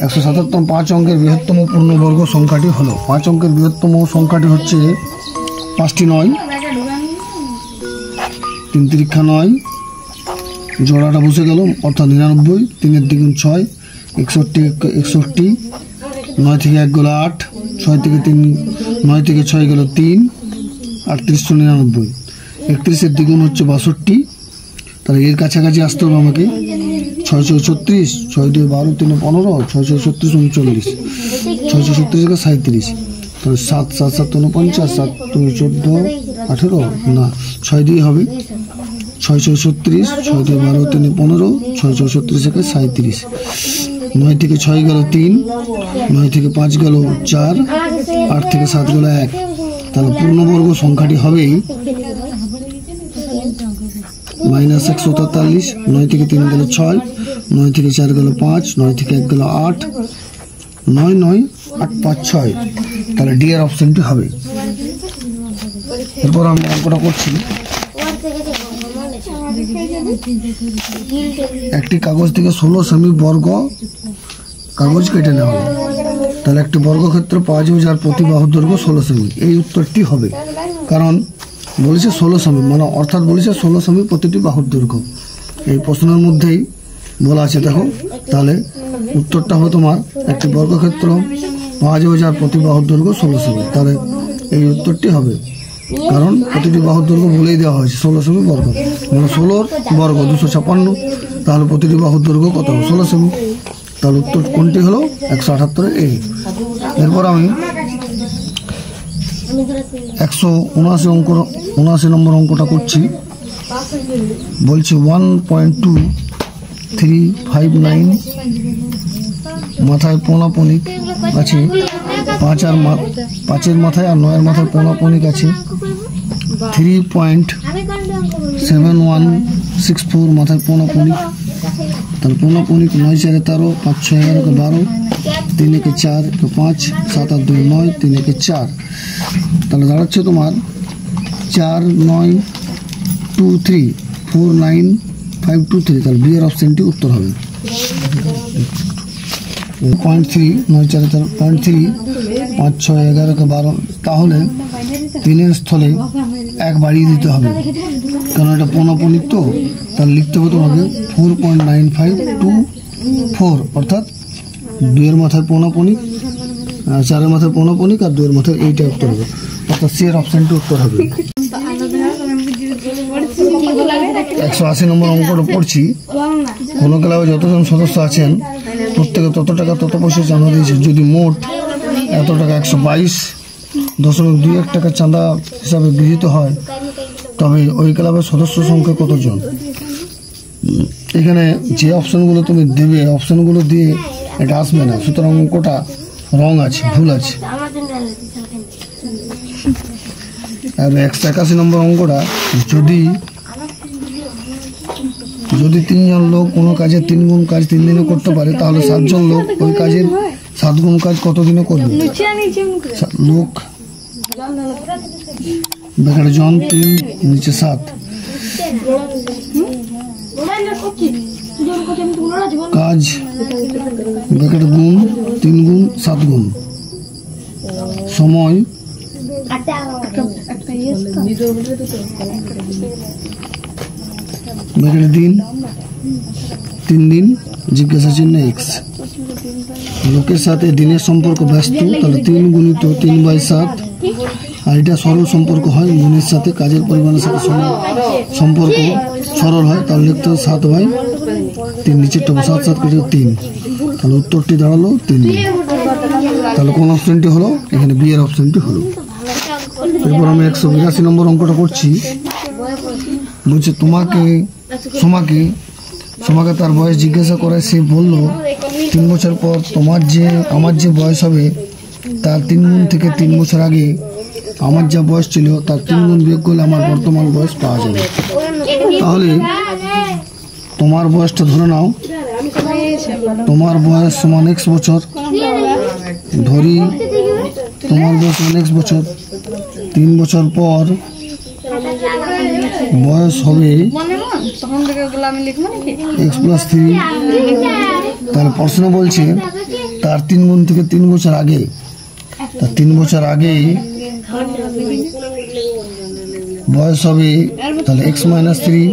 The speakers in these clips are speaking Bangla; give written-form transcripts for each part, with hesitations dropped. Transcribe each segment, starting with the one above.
177 5 অঙ্কের বৃহত্তম পূর্ণবর্গ সংখ্যাটি হলো 5 অঙ্কের বৃহত্তম সংখ্যাটি হচ্ছে 5টি 9 3 তিরিক্ষা 9 জোড়াটা বসে গেল অর্থাৎ 99 3 দ্বিগুণ 6 61 9 থেকে 1 গেল 8 6 থেকে 3 9 থেকে 6 গেল 3 3899 31 দ্বিগুণ হচ্ছে 62 তাহলে এর কাছাকাছি আসতে হবে আমাকে 636 6 2 12 3 15 636 39 636 থেকে 37 তাহলে 7 7 7 49 7 2 14 18 না 6 দিয়ে হবে 636 6 2 12 3 15 636 থেকে 37 9 থেকে 6 গেল 3 9 থেকে 5 গেল 4 8 থেকে 7 গেল 1 তাহলে পূর্ণবর্গ সংখ্যাটি হবে -143 9 থেকে 3 গেল 6 9 থেকে 4 গেল 5 9 থেকে 1 গেল 8 9 9 8 5 6 তাহলে ডি এর অপশনটি হবে। এরপর আমি অঙ্কটা করছি। একটি কাগজ থেকে 16 সেমি বর্গ কাগজ কেটে নেওয়া হবে, তাহলে একটি বর্গক্ষেত্র পাওয়া যাবে যার প্রতি বাহুর দৈর্ঘ্য 16 সেমি। এই উত্তরটি হবে, কারণ বলেছে 16 সেমি, মানে অর্থাৎ বলেছে 16 সেমি প্রতিটি বাহুর দৈর্ঘ্য। এই প্রশ্নের মধ্যেই বলা আছে, দেখো। তাহলে উত্তরটা হবে তোমার একটি বর্গক্ষেত্র পাওয়া যাবে যার প্রতি বাহুর দৈর্ঘ্য 16 সেমি। তাহলে এই উত্তরটি হবে, কারণ প্রতিটি বাহুর দৈর্ঘ্য বলেই দেওয়া হয়েছে 16 সেমি বর্গ, মানে 16 বর্গ 256। তাহলে প্রতিটি বাহুর দৈর্ঘ্য কত হবে? 16 সেমি। তাহলে উত্তর কোনটি হলো? 178 এ। এরপর আমি 179 নম্বর অঙ্কটা করছি। বলছে 1.2359 মাথায় পৌনাপনিক আছে, 5 মাথায় আর 9 মাথায় পৌনাপনিক আছে, 3.7164 মাথায় পৌনাপনিক। তাহলে পৌনাপনিক 9 4 13 5 6 11 12 3 1 4 5 7 8 2 9 3 1 4। তাহলে দাঁড়াচ্ছে তোমার 4 9 2 3 4 9 5 2 3। তাহলে বি এর অপশনটি উত্তর হবে 0.3 9 4 13 0.3 5 6 11 12। তাহলে 3 স্থলে 1 বাড়িয়ে দিতে হবে, কারণ এটা পৌনাপনিক তো। তাহলে লিখতে হবে তোমাকে 4.9524, অর্থাৎ 2 এর মাথায় পৌনাপনিক, 4 এর মাথায় পৌনাপনিক আর 2 এর মাথায় এইটা উত্তর হবে, অর্থাৎ সি এর অপশনটি উত্তর হবে। 180 নম্বর অঙ্কটা পড়ছি। কোন ক্লাবে যতজন সদস্য আছেন প্রত্যেকে তত টাকা তত পয়সা চাঁদা দিয়েছে। যদি মোট এত টাকা 122.21 টাকা চাঁদা হিসাবে গৃহীত হয়, তবে ওই ক্লাবের সদস্য সংখ্যা কতজন? এখানে যে অপশনগুলো তুমি দেবে, অপশনগুলো দিয়ে এটা আসবে না, সুতরাং অঙ্কটা রং আছে, ভুল আছে। আর 181 নম্বর অঙ্কটা, যদি 3 জন লোক কোনো কাজের 3 গুণ কাজ 3 দিনে করতে পারে, তাহলে 7 জন লোক ওই কাজের 7 গুণ কাজ কত দিনে করবে? লোক বেকার জন 3 নিচে 7, কাজ বেকার গুণ 3 গুণ 7 গুণ, সময় বেকার দিন 3 দিন, জিজ্ঞাসা চিহ্ন এক্স। লোকের সাথে দিনের সম্পর্ক ব্যস্ত, তাহলে 3 গুণিত 3/7। আর এটা সরল সম্পর্ক হয়, গুণের সাথে কাজের পরিমাণের সাথে সম্পর্ক সরল হয়, তাহলে লিখতে হবে 7/3, নিচের 7 7 কেটে 3। তাহলে উত্তরটি দাঁড়ালো 3 দিন। তাহলে কোন অপশনটি হলো? এখানে বি এর অপশনটি হলো। এরপর আমি 182 নম্বর অঙ্কটা করছি। বলছে সোমাকে তার বয়স জিজ্ঞাসা করে, সে বলল 3 বছর পর আমার যে বয়স হবে তার 3 গুণ থেকে 3 বছর আগে আমার যা বয়স ছিল তার 3 গুণ বিয়োগ করলে আমার বর্তমান বয়স পাওয়া যাবে। তাহলে তোমার বয়সটা ধরে নাও, তোমার বয়স সমান x বছর, ধরি তোমার বয়স সমান x বছর। 3 বছর পর বয়স হবে x + 3 তাহলে প্রশ্ন বলছে তার 3 গুণ থেকে 3 বছর আগে, তার 3 বছর আগে বয়স হবে তাহলে x - 3,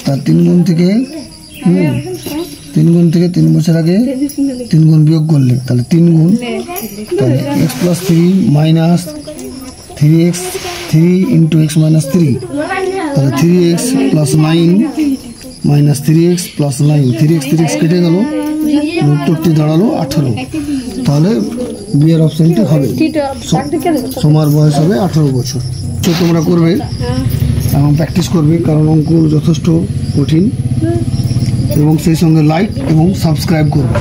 তার 3 গুণ থেকে 3 বছর আগে 3 গুণ বিয়োগ করলে তাহলে 3 গুণ, তাহলে x + 3 মাইনাস 3x 3 × x - 3, তাহলে 3x + 9 মাইনাস 3x + 9, 3x কেটে গেল, উত্তরটি দাঁড়ালো 18। তাহলে বিয়ের অপশনটি হবে, সোমার বয়স হবে 18 বছর। তো তোমরা করবে এবং প্র্যাকটিস করবে, কারণ অঙ্কগুলো যথেষ্ট কঠিন, এবং সেই সঙ্গে লাইক এবং সাবস্ক্রাইব করবে।